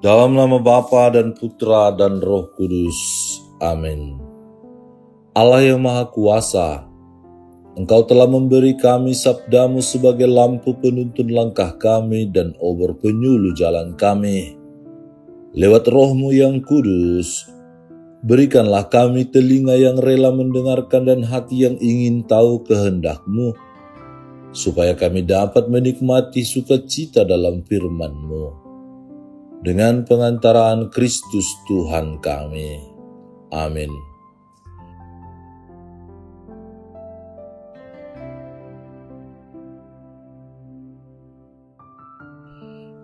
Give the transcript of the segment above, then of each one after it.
Dalam nama Bapa dan Putra dan Roh Kudus. Amin. Allah yang Maha Kuasa, Engkau telah memberi kami sabdamu sebagai lampu penuntun langkah kami dan obor penyuluh jalan kami. Lewat Roh-Mu yang kudus, berikanlah kami telinga yang rela mendengarkan dan hati yang ingin tahu kehendak-Mu, supaya kami dapat menikmati sukacita dalam firman-Mu. Dengan pengantaraan Kristus Tuhan kami. Amin.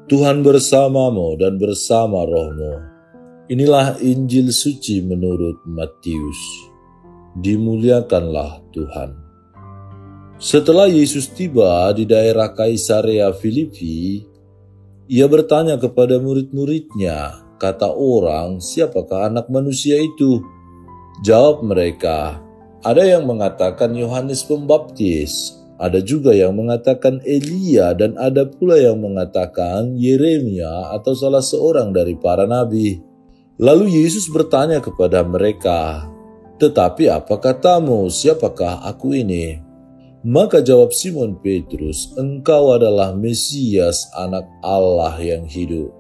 Tuhan bersamamu dan bersama roh-Mu. Inilah Injil suci menurut Matius. Dimuliakanlah Tuhan. Setelah Yesus tiba di daerah Kaisarea Filipi, Ia bertanya kepada murid-muridnya, kata orang, siapakah anak manusia itu? Jawab mereka, ada yang mengatakan Yohanes Pembaptis, ada juga yang mengatakan Elia, dan ada pula yang mengatakan Yeremia atau salah seorang dari para nabi. Lalu Yesus bertanya kepada mereka, tetapi apa katamu, siapakah aku ini? Maka jawab Simon Petrus, engkau adalah Mesias, anak Allah yang hidup.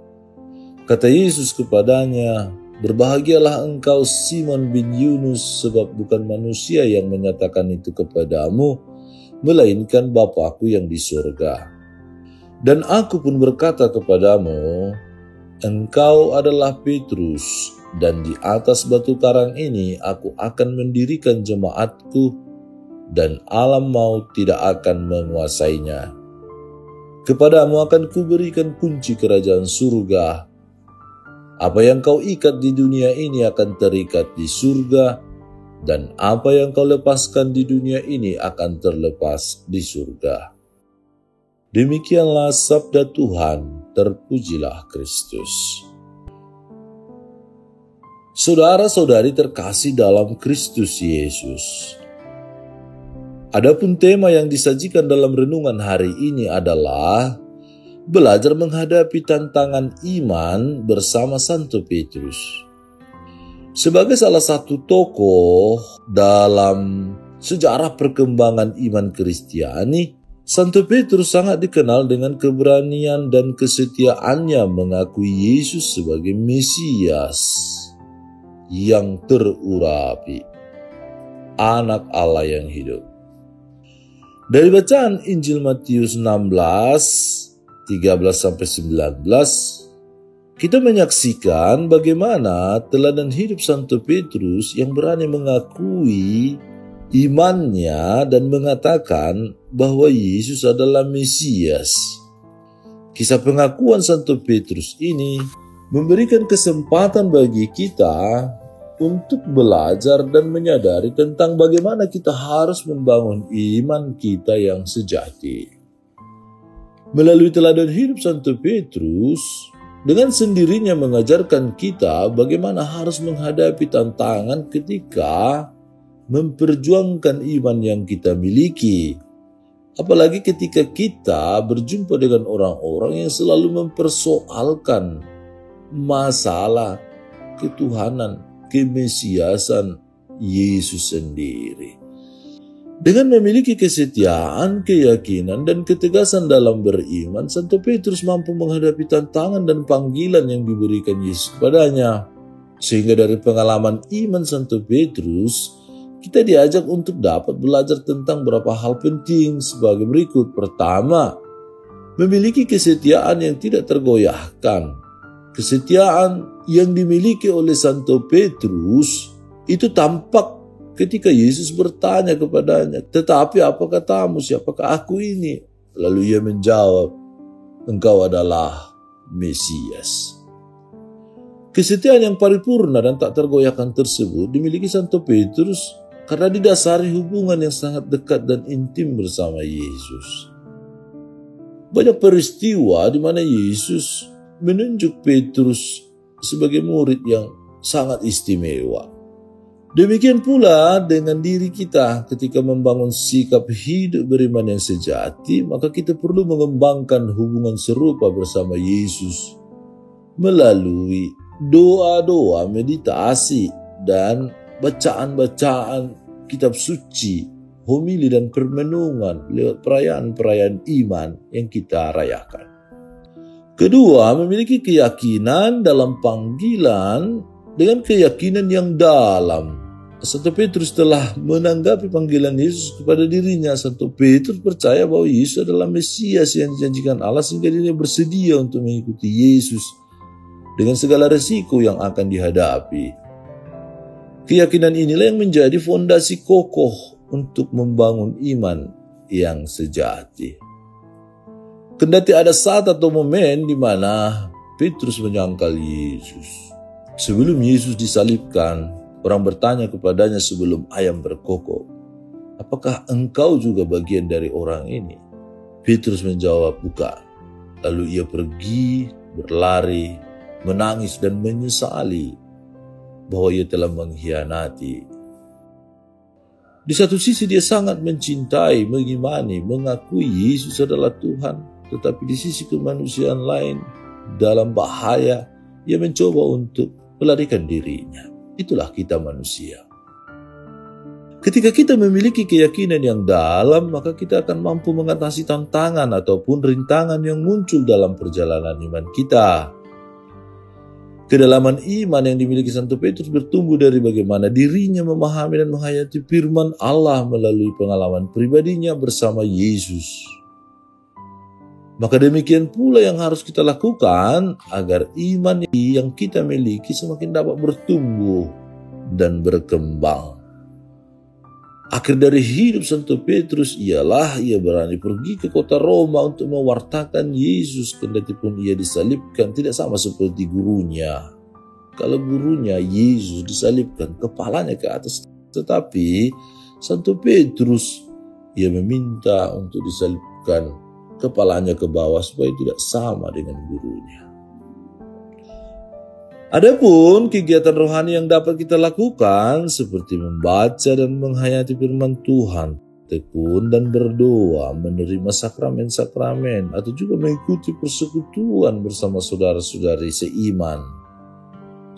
Kata Yesus kepadanya, berbahagialah engkau Simon bin Yunus, sebab bukan manusia yang menyatakan itu kepadamu, melainkan Bapa-Ku yang di surga. Dan aku pun berkata kepadamu, engkau adalah Petrus, dan di atas batu karang ini aku akan mendirikan jemaat-Ku, dan alam maut tidak akan menguasainya. Kepadamu akan kuberikan kunci kerajaan surga. Apa yang kau ikat di dunia ini akan terikat di surga, dan apa yang kau lepaskan di dunia ini akan terlepas di surga. Demikianlah sabda Tuhan, terpujilah Kristus. Saudara-saudari terkasih dalam Kristus Yesus, adapun tema yang disajikan dalam renungan hari ini adalah belajar menghadapi tantangan iman bersama Santo Petrus. Sebagai salah satu tokoh dalam sejarah perkembangan iman Kristiani, Santo Petrus sangat dikenal dengan keberanian dan kesetiaannya mengakui Yesus sebagai Mesias yang terurapi, anak Allah yang hidup. Dari bacaan Injil Matius 16, 13-19, kita menyaksikan bagaimana teladan hidup Santo Petrus yang berani mengakui imannya dan mengatakan bahwa Yesus adalah Mesias. Kisah pengakuan Santo Petrus ini memberikan kesempatan bagi kita untuk belajar dan menyadari tentang bagaimana kita harus membangun iman kita yang sejati. Melalui teladan hidup Santo Petrus, dengan sendirinya mengajarkan kita bagaimana harus menghadapi tantangan ketika memperjuangkan iman yang kita miliki. Apalagi ketika kita berjumpa dengan orang-orang yang selalu mempersoalkan masalah ketuhanan, kemesiasan Yesus sendiri. Dengan memiliki kesetiaan, keyakinan, dan ketegasan dalam beriman, Santo Petrus mampu menghadapi tantangan dan panggilan yang diberikan Yesus kepadanya. Sehingga dari pengalaman iman Santo Petrus, kita diajak untuk dapat belajar tentang beberapa hal penting sebagai berikut. Pertama, memiliki kesetiaan yang tidak tergoyahkan. Kesetiaan yang dimiliki oleh Santo Petrus itu tampak ketika Yesus bertanya kepadanya, tetapi apa katamu, siapakah aku ini? Lalu ia menjawab, engkau adalah Mesias. Kesetiaan yang paripurna dan tak tergoyahkan tersebut dimiliki Santo Petrus karena didasari hubungan yang sangat dekat dan intim bersama Yesus. Banyak peristiwa di mana Yesus menunjuk Petrus sebagai murid yang sangat istimewa. Demikian pula dengan diri kita ketika membangun sikap hidup beriman yang sejati, maka kita perlu mengembangkan hubungan serupa bersama Yesus. melalui doa-doa, meditasi, dan bacaan-bacaan kitab suci, homili dan permenungan lewat perayaan-perayaan iman yang kita rayakan. Kedua, memiliki keyakinan dalam panggilan dengan keyakinan yang dalam. Santo Petrus telah menanggapi panggilan Yesus kepada dirinya. Santo Petrus percaya bahwa Yesus adalah Mesias yang dijanjikan Allah, sehingga dirinya bersedia untuk mengikuti Yesus dengan segala resiko yang akan dihadapi. Keyakinan inilah yang menjadi fondasi kokoh untuk membangun iman yang sejati. Kendati ada saat atau momen di mana Petrus menyangkal Yesus. Sebelum Yesus disalibkan, orang bertanya kepadanya sebelum ayam berkokok, "Apakah engkau juga bagian dari orang ini?" Petrus menjawab, "Bukan." Lalu ia pergi, berlari, menangis dan menyesali bahwa ia telah mengkhianati. Di satu sisi dia sangat mencintai, mengimani, mengakui Yesus adalah Tuhan. Tetapi di sisi kemanusiaan lain, dalam bahaya, ia mencoba untuk melarikan dirinya. Itulah kita manusia. Ketika kita memiliki keyakinan yang dalam, maka kita akan mampu mengatasi tantangan ataupun rintangan yang muncul dalam perjalanan iman kita. Kedalaman iman yang dimiliki Santo Petrus bertumbuh dari bagaimana dirinya memahami dan menghayati firman Allah melalui pengalaman pribadinya bersama Yesus. Maka demikian pula yang harus kita lakukan agar iman yang kita miliki semakin dapat bertumbuh dan berkembang. Akhir dari hidup Santo Petrus ialah ia berani pergi ke kota Roma untuk mewartakan Yesus, kendati pun ia disalibkan tidak sama seperti gurunya. Kalau gurunya Yesus disalibkan kepalanya ke atas, tetapi Santo Petrus ia meminta untuk disalibkan kepalanya ke bawah supaya tidak sama dengan gurunya. Adapun kegiatan rohani yang dapat kita lakukan seperti membaca dan menghayati firman Tuhan, tekun dan berdoa, menerima sakramen-sakramen, atau juga mengikuti persekutuan bersama saudara-saudari seiman.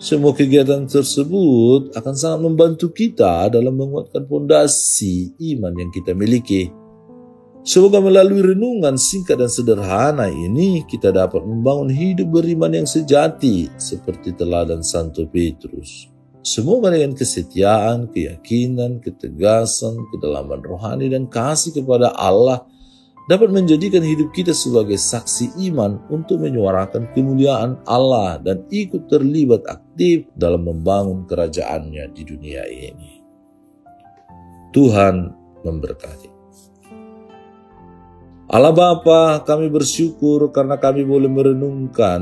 Semua kegiatan tersebut akan sangat membantu kita dalam menguatkan fondasi iman yang kita miliki. Semoga melalui renungan singkat dan sederhana ini kita dapat membangun hidup beriman yang sejati seperti teladan Santo Petrus. Semoga dengan kesetiaan, keyakinan, ketegasan, kedalaman rohani dan kasih kepada Allah dapat menjadikan hidup kita sebagai saksi iman untuk menyuarakan kemuliaan Allah dan ikut terlibat aktif dalam membangun kerajaannya di dunia ini. Tuhan memberkati. Allah Bapa, kami bersyukur karena kami boleh merenungkan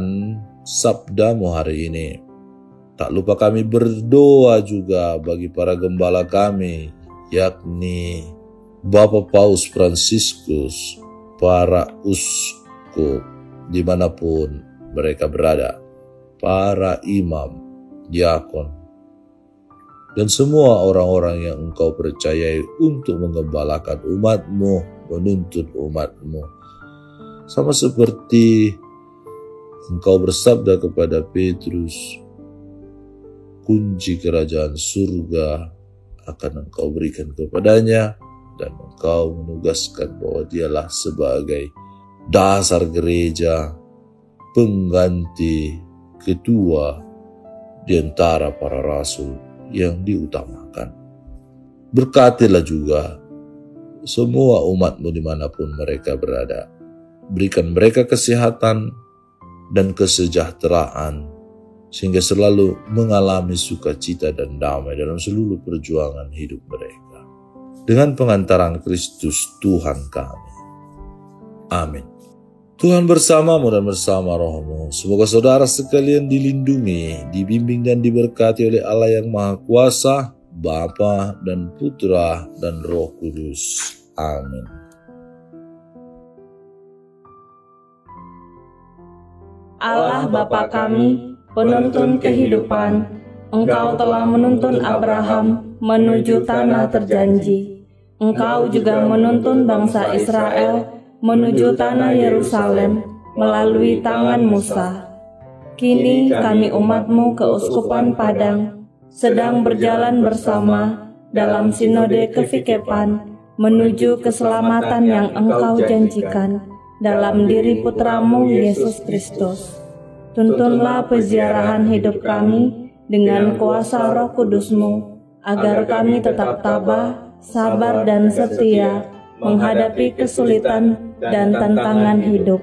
sabda-Mu hari ini. Tak lupa kami berdoa juga bagi para gembala kami, yakni Bapak Paus Fransiskus, para uskup dimanapun mereka berada, para imam, diakon, dan semua orang-orang yang Engkau percayai untuk menggembalakan umat-Mu, menuntun umat-Mu. Sama seperti Engkau bersabda kepada Petrus, kunci kerajaan surga akan Engkau berikan kepadanya, dan Engkau menugaskan bahwa dialah sebagai dasar gereja, pengganti ketua di antara para rasul yang diutamakan. Berkatilah juga semua umat-Mu dimanapun mereka berada. Berikan mereka kesehatan dan kesejahteraan, sehingga selalu mengalami sukacita dan damai dalam seluruh perjuangan hidup mereka. Dengan pengantaran Kristus Tuhan kami. Amin. Tuhan bersamamu dan bersama rohmu. Semoga saudara sekalian dilindungi, dibimbing dan diberkati oleh Allah yang Maha Kuasa, Bapa dan Putra dan Roh Kudus. Amin. Allah Bapa kami, penuntun kehidupan, Engkau telah menuntun Abraham menuju tanah terjanji. Engkau juga menuntun bangsa Israel menuju tanah Yerusalem melalui tangan Musa. Kini kami umat-Mu keuskupan Padang sedang berjalan bersama dalam sinode kefikepan menuju keselamatan yang Engkau janjikan dalam diri Putra-Mu Yesus Kristus. Tuntunlah peziarahan hidup kami dengan kuasa Roh Kudus-Mu, agar kami tetap tabah, sabar dan setia menghadapi kesulitan dan tantangan hidup.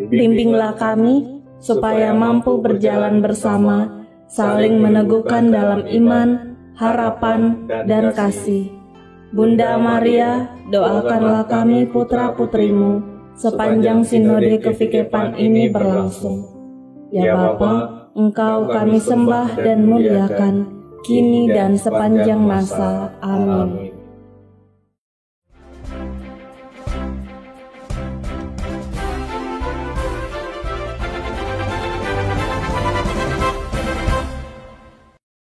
Bimbinglah kami supaya mampu berjalan bersama, saling meneguhkan dalam iman, harapan, dan kasih. Bunda Maria, doakanlah kami putra-putrimu sepanjang sinode kefikepan ini berlangsung. Ya Bapa, Engkau kami sembah dan muliakan, kini dan sepanjang masa. Amin.